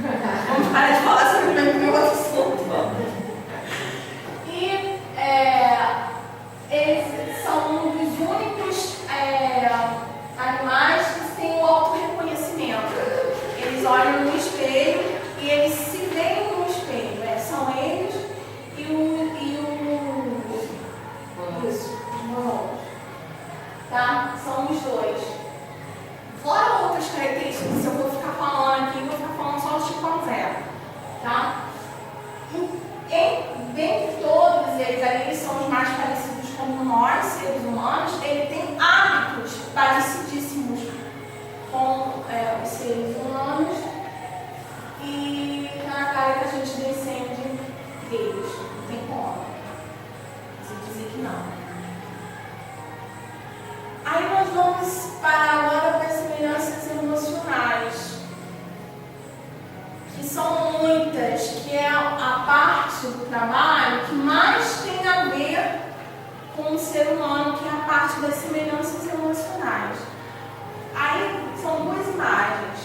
Vamos parar de falar sobre o meu outro assunto. E eles são um dos únicos animais que têm o autorreconhecimento. Eles olham no espelho e eles se veem no espelho. São eles os morongos. Tá? São os dois. Fora outras características, se eu vou ficar falando aqui, eu vou ficar falando só do chimpanzé. Tá? Dentre todos eles, eles são os mais parecidos com nós, seres humanos. Ele tem hábitos parecidíssimos com os seres humanos. E na cara que a gente descende deles. Não tem como você dizer que não. Aí nós vamos para agora para as semelhanças emocionais, que são muitas, que é a parte do trabalho que mais tem a ver com o ser humano, que é a parte das semelhanças emocionais. Aí são duas imagens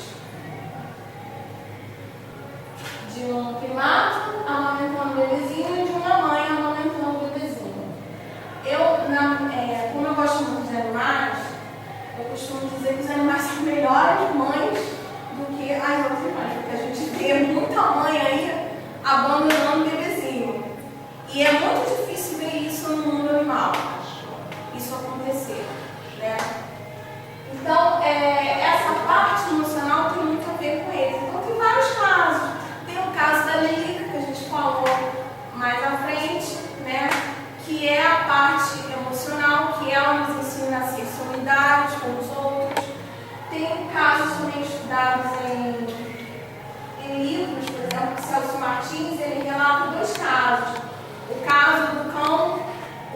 de um primata amamentando um bebezinho e de uma mãe amamentando um bebezinho. Como eu gosto muito de animais, eu costumo dizer que os animais são melhores mães do que as outras mães, porque a gente vê muita mãe aí abandonando o bebezinho. E é muito difícil ver isso no mundo animal, isso acontecer, né? Então, essa parte emocional tem muito a ver com eles. Então, tem vários casos. Tem o caso da Lilica, que a gente falou mais à frente, né? Que é a parte emocional, que ela nos ensina a ser solidários com os outros. Tem casos também estudados em livros, por exemplo, Celso Martins, ele relata dois casos. O caso do cão,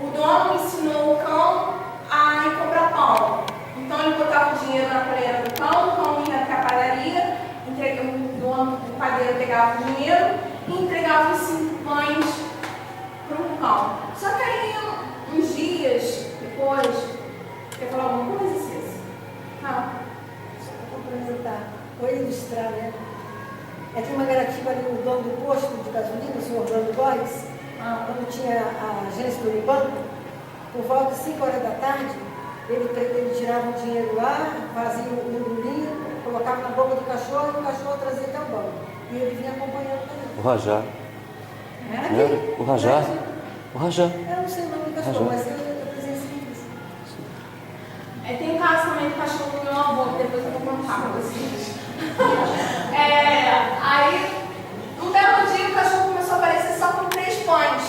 o dono ensinou o cão a ir comprar pão. Então ele botava o dinheiro na coleira do cão, o cão ia até a padaria, o padeiro pegava o dinheiro e entregava os 5 pães para o cão. Só que aí, uns dias depois, quer falar alguma coisa, Cícero? Não. Só para complementar, ou ilustrar, né? É que uma garatiba ali, o dono do posto de gasolina, o senhor Orlando Góes, quando tinha a agência do banco, por volta de 5 horas da tarde, ele tirava o dinheiro lá, fazia um bolinho, colocava na boca do cachorro e o cachorro trazia até o banco. E ele vinha acompanhando também. O Rajá. Era o Rajá. O Rajá. Eu não sei o nome do cachorro, mas eu presenciei isso. Tem um caso também do cachorro do meu avô, que depois eu vou contar para vocês. Aí, um belo dia, o cachorro começou a aparecer só com 3 pães.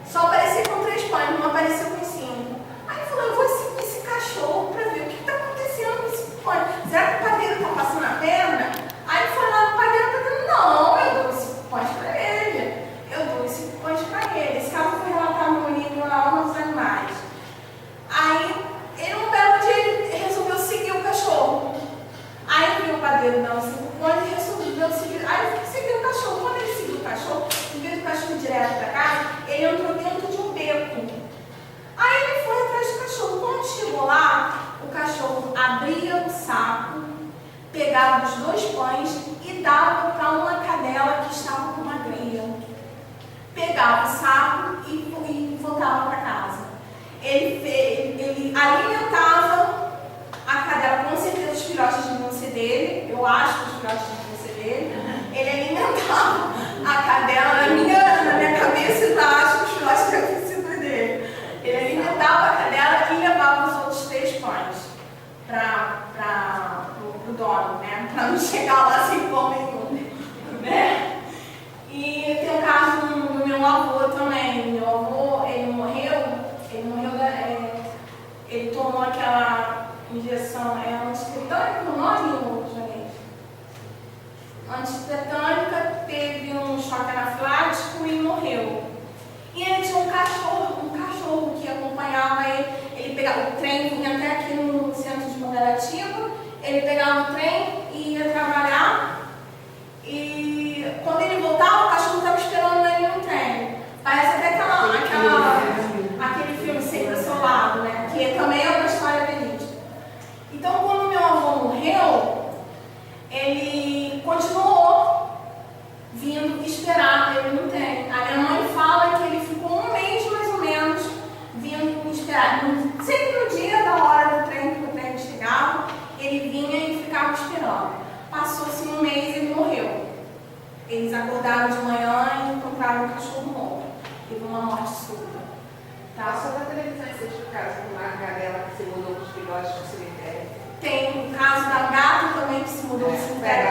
Só aparecia com 3 pães, não apareceu com 5. Aí ele falou, eu vou seguir esse cachorro para ver o que está acontecendo com esse pão. Será que o padeiro está passando a perna? Aí ele foi lá no padeiro e falou, não, eu dou 5 pães para ele. Eu dou 5 pães para ele. Esse caso foi relatado no livro A Alma dos Animais. Aí, um belo dia, ele resolveu seguir o cachorro. Aí ele viu o padeiro dando 5 pães e resolveu seguir. Aí ele seguiu o cachorro. Quando ele seguiu o cachorro, em vez do cachorro direto para casa, ele entrou dentro de um beco. Aí ele foi atrás do cachorro. Quando chegou lá, o cachorro abria o saco, pegava os 2 pães e dava para uma cadela que estava com uma cria. Pegava o saco e voltava para casa. Ele alimentava a cadela, com certeza os filhotes deviam ser dele, eu acho que os filhotes deviam ser dele. Ele alimentava a cadela, na minha cabeça eu acho que os filhotes deviam ser dele. Ele alimentava a cadela e levava os outros 3 pães para o dono, né? Para não chegar lá sem pão nenhum, né? E tem um caso do meu avô também. Meu avô, ele morreu ele tomou aquela injeção antitetânica, no nome, gente? Antitetânica, teve um choque anafilático e morreu. E ele tinha um cachorro que acompanhava ele. Ele pegava o trem, vinha até aqui no centro de Mangaratiba, ele pegava o trem e ia trabalhar. E quando ele voltava, o cachorro estava esperando ele no trem. Parece até aquele filme Sempre ao Seu Lado, né? Que também é uma história verídica. Então, quando meu avô morreu, ele continuou acordaram de manhã e encontraram um cachorro morto. Teve uma morte súbita. Tá? Passou na televisão esse caso de uma cadela que se mudou para os filhotes do cemitério. Tem o caso da gata também que se mudou do cemitério.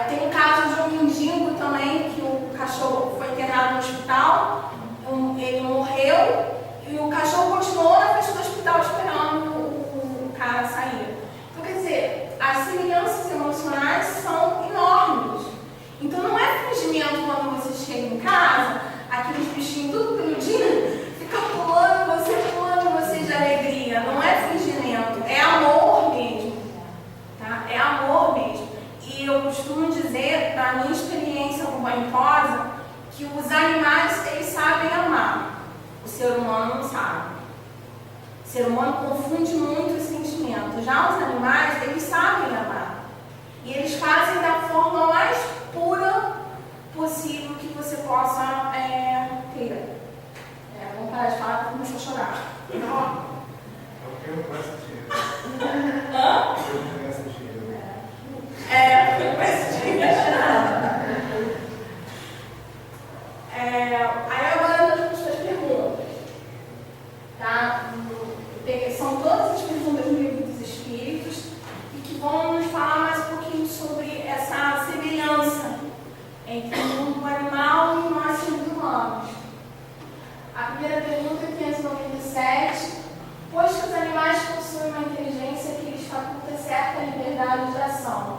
Tem o caso de um mendigo também, que o cachorro foi internado no hospital, ele morreu e o cachorro continuou na frente do hospital esperando o cara sair. Então, quer dizer, as semelhanças emocionais são enormes. Então, não é fingimento quando você chega em casa, aqueles bichinhos tudo peludinho, fica pulando você de alegria. Não é fingimento, é amor mesmo. Tá? É amor mesmo. E eu costumo dizer, da minha experiência com banho tosa, que os animais, eles sabem amar. O ser humano não sabe. O ser humano confunde muito os sentimentos. Já os animais, eles sabem amar. E eles fazem da forma mais pura possível que você possa ter. Vamos parar de falar porque começou a chorar. Não. Eu não conheço dinheiro. Hã? Eu não conheço dinheiro. Eu conheço dinheiro. Aí agora nós vamos para as perguntas. Tá? São todas as perguntas do Livro dos Espíritos e que vão nos falar mais um pouquinho sobre essa semelhança entre o mundo animal e nós seres humanos. A primeira pergunta é 597. Pois que os animais possuem uma inteligência que lhes faculta certa liberdade de ação,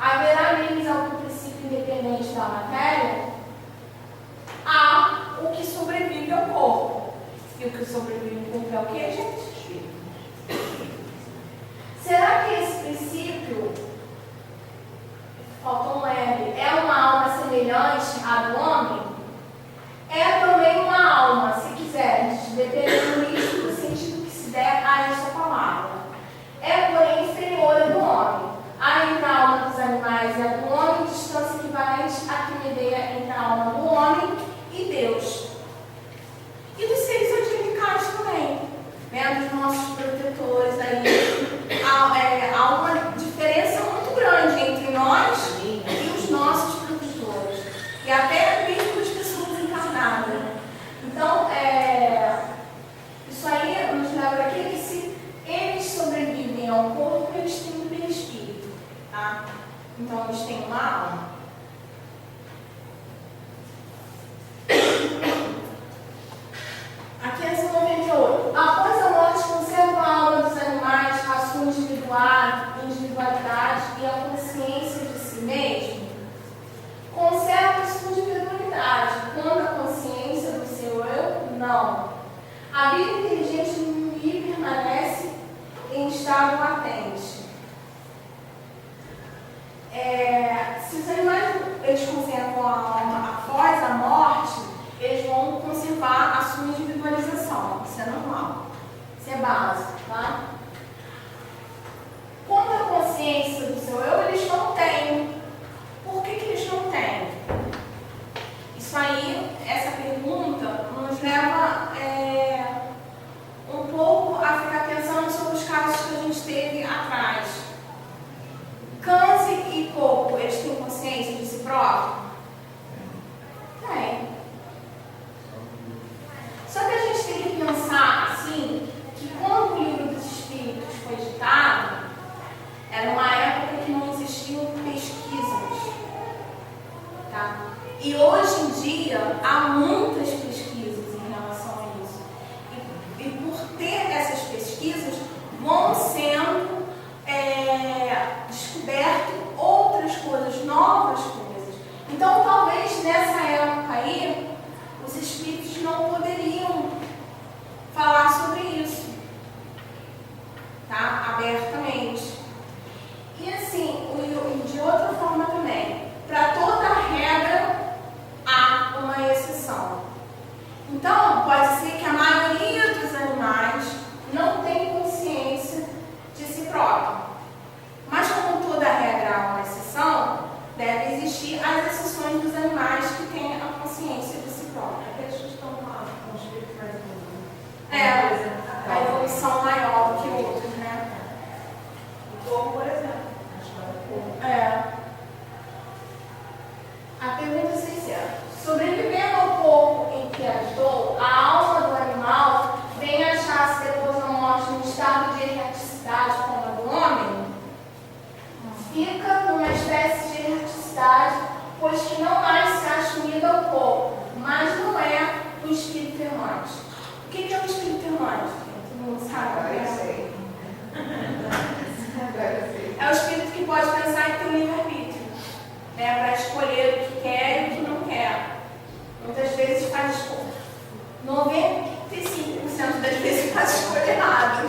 haverá neles algum princípio independente da matéria? Há o que sobrevive ao corpo. E o que sobrevive ao corpo é o que, gente? Será que esse princípio, faltou um leve, é uma alma semelhante à do homem? É também uma alma, se quiseres, dependendo do sentido que se der a esta palavra. É, porém, inferior à do homem. Há entre a alma dos animais e a do homem distância equivalente à que medeia entre a alma do homem e Deus. E dos seres angelicais também, né? Dos nossos protetores aí. Há uma diferença muito grande entre nós e os nossos protetores. E até mesmo as pessoas encarnadas. Então, isso aí nos leva aqui que se eles sobrevivem ao corpo, eles têm um perispírito. Tá? Então, eles têm uma alma. Aqui é 98. Após a morte, conserva a alma dos animais a sua individualidade e a consciência de si mesmo? Conserva a sua individualidade, quando a consciência do seu eu, não. A vida inteligente lhe permanece em estado latente. Se os animais eles conservam a alma após a morte, eles vão conservar a sua individualização. Isso é normal. Isso é básico, tá? Quanto à consciência do seu eu, eles não têm. Por que eles não têm? Isso aí, essa pergunta, nos leva um pouco a ficar pensando sobre os casos que a gente teve atrás. Cães e coco, eles têm consciência de si próprio? Tem. Só que a gente tem que pensar assim, que quando o Livro dos Espíritos foi ditado, era uma época que não existiam pesquisas. Tá? E hoje em dia há muitas pesquisas em relação a isso. E por ter essas pesquisas, vão sendo descobertas outras coisas, novas coisas. Então, talvez nessa época aí, os espíritos não poderiam falar sobre isso, tá? Abertamente. E assim, de outra forma também, para toda regra há uma exceção. Então, pode ser que a maioria dos animais não tenha consciência de si próprio. Mas como toda regra há uma exceção, deve existir as exceções dos animais que têm a consciência de si próprio. Aqueles que estão lá, com os espíritos mais evoluídos. A evolução maior do que outros, né? espécie de erraticidade, pois que não mais se acha unida ao corpo, mas não é o espírito errante. O que é o espírito errante? Todo mundo sabe? Agora eu sei. Agora eu sei. É o espírito que pode pensar e ter um livre-arbítrio, né, para escolher o que quer e o que não quer. Muitas vezes faz escolha. 95% das vezes faz escolha errada.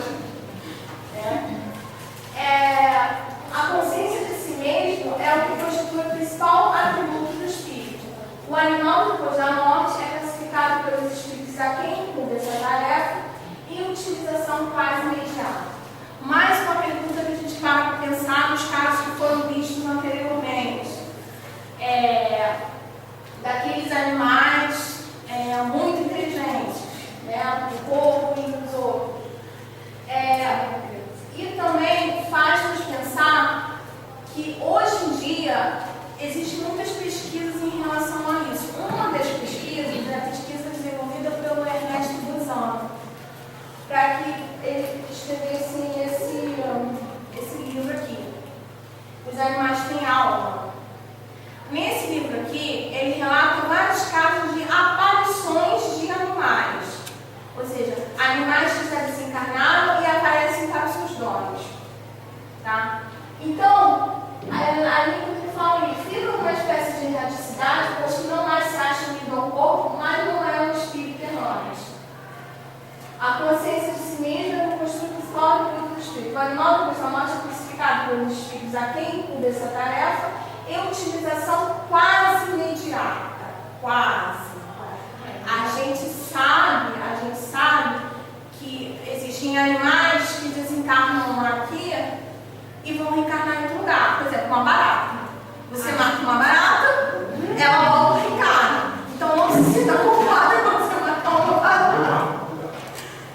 A consciência de si mesmo é o que constitui o principal atributo do espírito. O animal, depois da morte, é classificado pelos espíritos a quem incumbe essa tarefa e utilização quase imediata. Mais uma pergunta que a gente para para pensar nos casos que foram vistos anteriormente. Daqueles animais muito inteligentes, né, do corpo e dos outros. E também faz-nos pensar que hoje em dia existem muitas pesquisas em relação a isso. Uma das pesquisas é a pesquisa desenvolvida pelo Ernesto Buzano, para que ele escrevesse esse livro aqui, Os Animais Têm Alma. Nesse livro aqui, ele relata vários casos de aparições de animais, ou seja, animais que já desencarnaram e aparecem para os seus donos. Tá? Então, ali que ele fala, ele fica uma espécie de erraticidade, pois que não mais se acha unido ao corpo, mas não é um espírito errante. A consciência de si mesma é uma postura principal do espírito. O animal, depois da morte, é classificado pelos espíritos a quem incumbe essa tarefa e utilização quase imediata. Quase. A gente sabe que existem animais que desencarnam aqui e vão reencarnar em outro lugar. Por exemplo, uma barata. Você mata uma barata, ela volta e reencarna. Então não se sinta culpada quando você matar uma barata.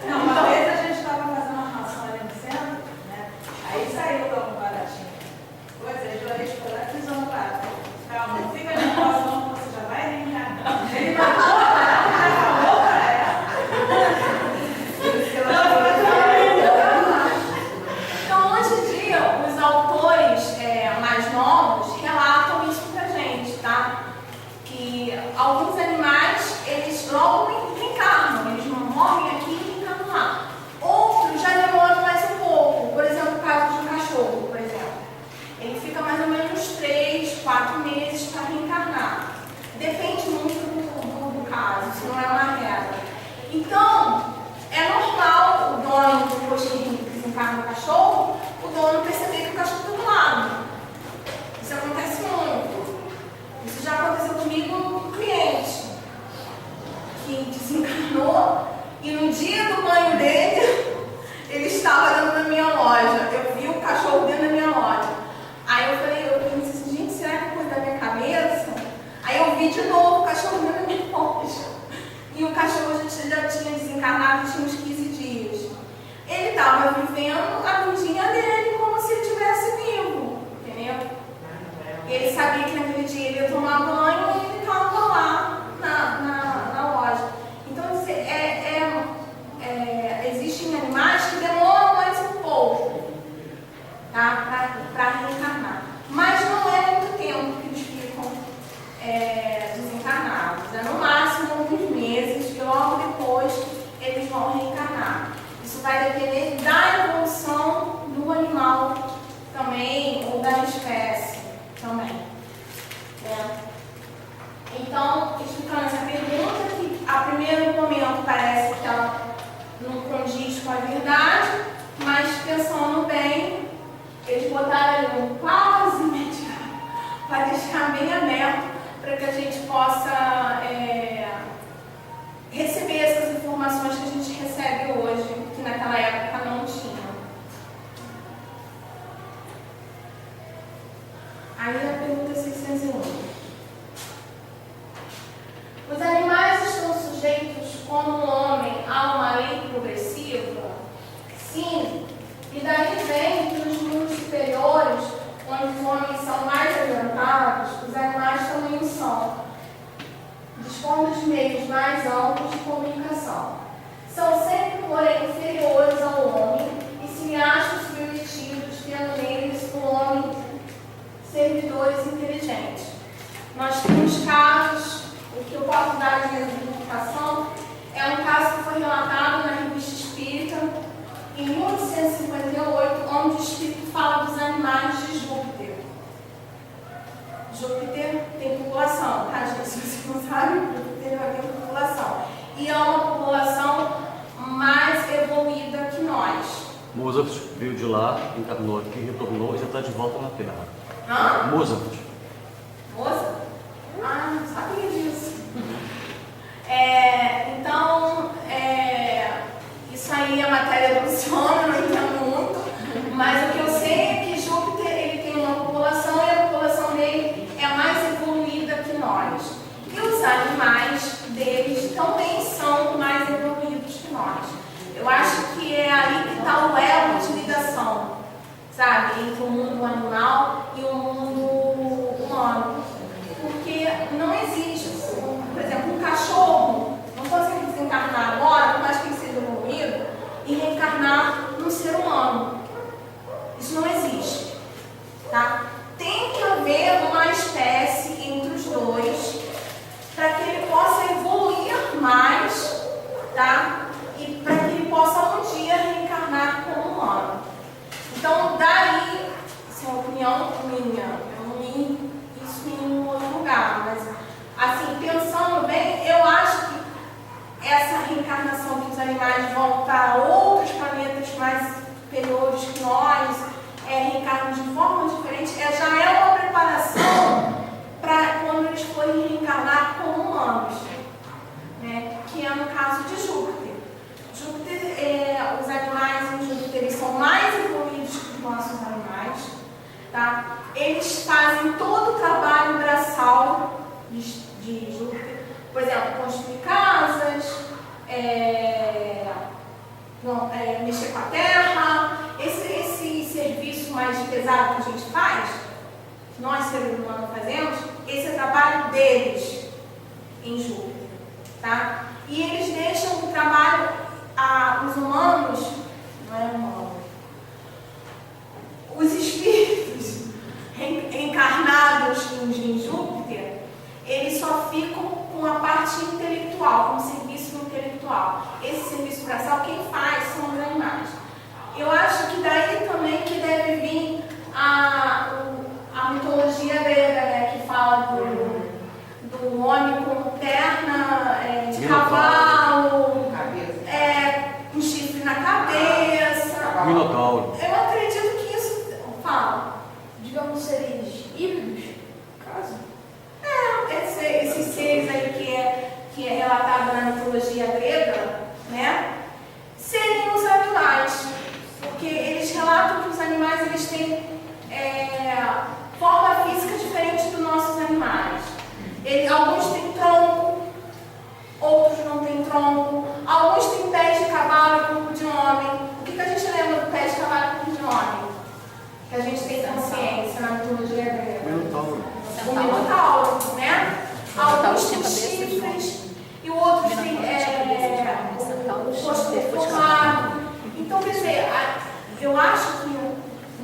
Não, uma vez a gente estava fazendo uma ração ali no centro, né? Aí saiu lá um baratinho. Pois é, eu olhei para lá e fiz uma barata. Calma, não fica nervosa não, você já vai reencarnar. Ele matou a barata e já falou para ela. Então, hoje em dia, os autores mais novos relatam isso pra gente, tá? Que alguns animais, eles logo reencarnam, eles não morrem aqui e reencarnam lá. Outros já demoram mais um pouco, por exemplo, o caso de um cachorro, por exemplo. Ele fica mais ou menos 3, 4 meses para reencarnar. Depende muito do caso, isso não é uma regra. Então, é normal o dono, depois que desencarna o cachorro, o dono perceber que o cachorro está do lado. Isso acontece muito. Isso já aconteceu comigo com um cliente que desencarnou e no dia do banho dele, ele estava dentro da minha loja. Eu vi o cachorro dentro da minha loja. Aí eu pensei assim, gente, será que é coisa da minha cabeça? Aí eu vi de novo o cachorro dentro da minha loja. E o cachorro a gente já tinha desencarnado, tinha uns 15 dias. Ele estava vivendo a vidinha dele como se ele estivesse vivo, entendeu? Ele sabia que naquele dia ele ia tomar banho e ele estava lá na loja. Então, existem animais que demoram mais um pouco, tá? Para reencarnar. Mas não é muito tempo que eles ficam desencarnados. É no máximo alguns meses e logo depois eles vão reencarnar. Isso vai depender da evolução do animal também, ou da espécie também. Então, explicando essa pergunta, que a primeiro momento parece que ela não condiz com a verdade, mas pensando bem, eles botaram ali um quase imediato para deixar bem aberto para que a gente possa receber essas informações que a gente recebe hoje, que naquela época não tinha. Aí a pergunta 601. Os animais estão sujeitos, como o homem, a uma lei progressiva? Sim, e daí vem que nos mundos superiores, onde os homens são mais adiantados, os animais também são, dispondo de meios mais amplos de comunicação. São sempre, porém, inferiores ao homem e se acham submetidos, tendo neles o homem servidores inteligentes. Nós temos casos, o que eu posso dar de exemplificação é um caso que foi relatado na Revista Espírita em 1858, onde o Espírito fala dos animais de Júpiter. Júpiter tem população, tá, gente? Se você não sabe, Júpiter tem população. E é uma população mais evoluída que nós. Mozart veio de lá, encarnou aqui, retornou e já está de volta na Terra. Hã? Mozart. Moça? Ah, não sabia disso. Então, isso aí a matéria evoluciona, não entendo muito, mas o que eu sei é que Júpiter ele tem uma população e a população dele é mais evoluída que nós. E os animais deles também são mais evoluídos que nós. Eu acho que é aí que está o elo de ligação, sabe, entre o mundo animal e o mundo humano. Porque não existe, por exemplo, um cachorro não consegue desencarnar agora, por mais que ele seja evoluído, e reencarnar num ser humano. Isso não existe. Tá? Tem que haver uma espécie entre os dois para que ele possa evoluir mais, tá? E para que ele possa um dia reencarnar como humano. Então, daí, essa é uma opinião minha, eu não li isso em nenhum outro lugar, mas assim, pensando bem, eu acho que essa reencarnação que os animais vão para outros planetas mais superiores que nós, reencarnam de forma diferente, já é uma preparação para quando eles forem reencarnar como humanos, né? Que é no caso de Júpiter. Os animais em Júpiter eles são mais evoluídos que os nossos animais, tá? Eles fazem todo o trabalho braçal de Júpiter, por exemplo, construir casas, mexer com a terra, esse serviço mais pesado que a gente faz, que nós seres humanos fazemos, esse é o trabalho deles em Júpiter, tá? E eles deixam o trabalho, os humanos, não é humano, os espíritos encarnados em Júpiter, eles só ficam com a parte intelectual, com o serviço intelectual. Esse serviço braçal, quem faz são os animais. Eu acho que daí também que deve vir a mitologia grega, né, que fala do homem com perna de cavalo, um chifre na cabeça. Minotauro. Eu acredito que isso fala, digamos, seres híbridos, caso. Esses seres aí que é relatado na mitologia grega, né, seriam os animais, porque eles relatam que os animais eles têm forma física diferente dos nossos animais. Alguns têm tronco, outros não têm tronco, alguns têm pés de cavalo e corpo de homem. O que a gente lembra do pé de cavalo e corpo de homem? Que a gente tem consciência na mitologia grega. Minotauro. O Minotauro, né? Alguns têm chifres e outros têm o rosto deformado. Então, quer dizer, eu acho que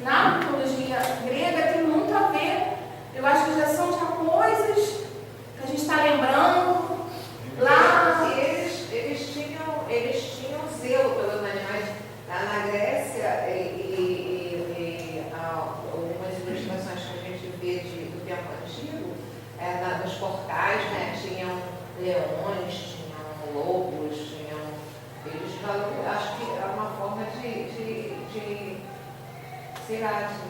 na mitologia grega tem muito a ver. Eu acho que já são coisas que a gente está lembrando lá. Eles tinham zelo pelos animais. Lá na Grécia, algumas ilustrações que a gente vê do tempo antigo, nos portais, né, tinham leões, tinham lobos, eles acho que é uma forma de sei lá, de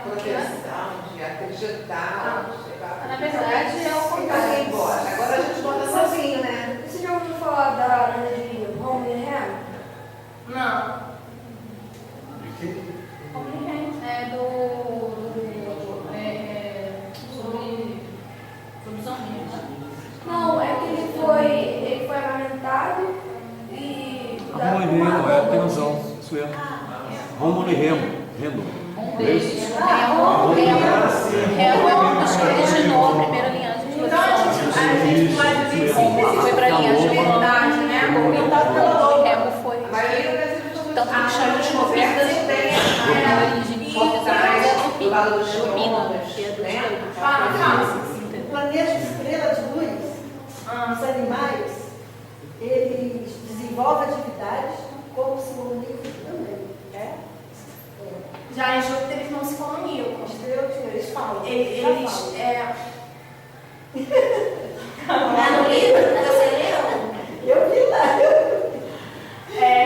proteção, de acreditar. Na verdade, é o contrário. Embora. Agora a gente bota sozinho, né? Você já ouviu falar da lenda de Homerham? Não. De quê? Sobre os homens, né? Não, é que ele foi amamentado e... Rômulo e Remo, tem razão. Isso é. Rômulo e Remo. Um deles. Remo é um dos que originou a primeira linhagem de Então a gente pode dizer que sempre foi para a linhagem de verdade, né? Remo foi. A maioria das vezes Tanto que chama de Nupíadas, a origem de Nupíadas é Nupíadas. fala dos Lupina, neurônios, que é do né? O planeta estrela de luz, os animais, eles desenvolvem atividades como se comunicam também. É? Já em Júpiter eles não se comunicam. Estrela de luz, eles falam. Eles, Lá no livro, você leu? Eu vi lá.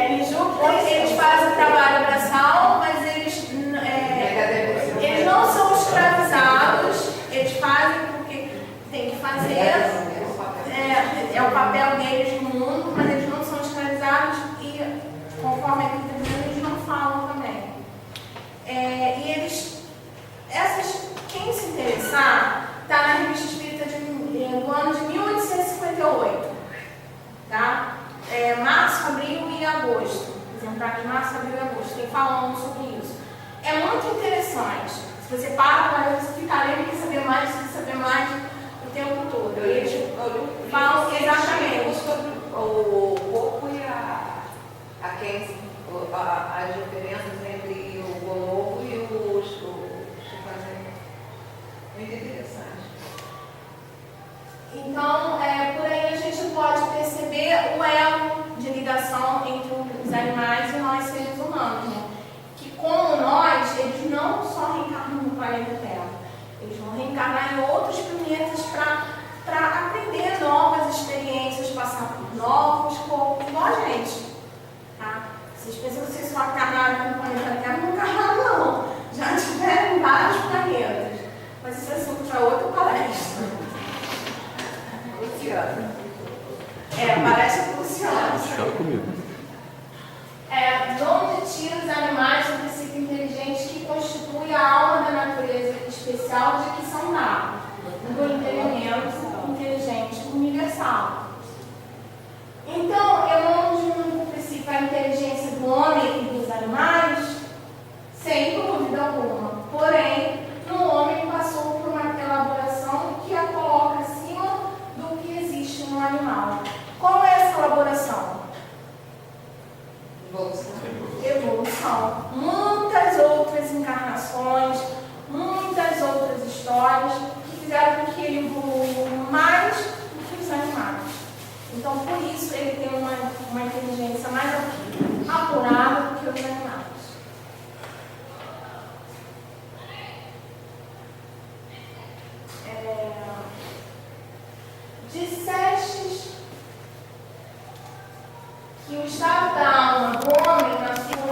em Júpiter eles fazem o trabalho braçal, mas eles não são escravizados, eles fazem porque tem que fazer, é o papel deles no mundo, mas eles não são escravizados e, conforme aqui está dizendo, eles não falam também. E eles, quem se interessar, está na Revista Espírita do ano de 1858, tá? Março, abril e agosto, exemplar de março, abril e agosto, tem falando sobre isso. É muito interessante. Se você para, você fica lendo e quer saber mais o tempo todo. Eu Eles falam exatamente sobre o corpo e as diferenças entre o bonobo e o chimpanzé. Muito interessante. Então, por aí a gente pode perceber o elo de ligação entre os animais e nós seres humanos, né? Que como nós, eles não só reencarnam no planeta Terra, eles vão reencarnar em outros planetas para aprender novas experiências, passar por novos corpos, igual a gente. Tá? Vocês pensam que vocês só encarnaram aqui no planeta Terra, não encarnaram não. Já tiveram em vários planetas. Mas isso é assunto para outra palestra. Luciana. Parece Luciana. Chora comigo. De onde tira os animais do princípio inteligente que constitui a alma da natureza especial de que são dados, do entendimento inteligente universal. Então, eu não julgo o princípio a inteligência do homem e dos animais, sem dúvida alguma. Porém, no homem passou por uma elaboração que a coloca acima do que existe no animal. Qual é essa elaboração? Evolução. Muitas outras encarnações, muitas outras histórias que fizeram com que ele evoluiu mais do que os animais. Então, por isso, ele tem uma inteligência mais apurada do que os animais. Dissestes que o estado da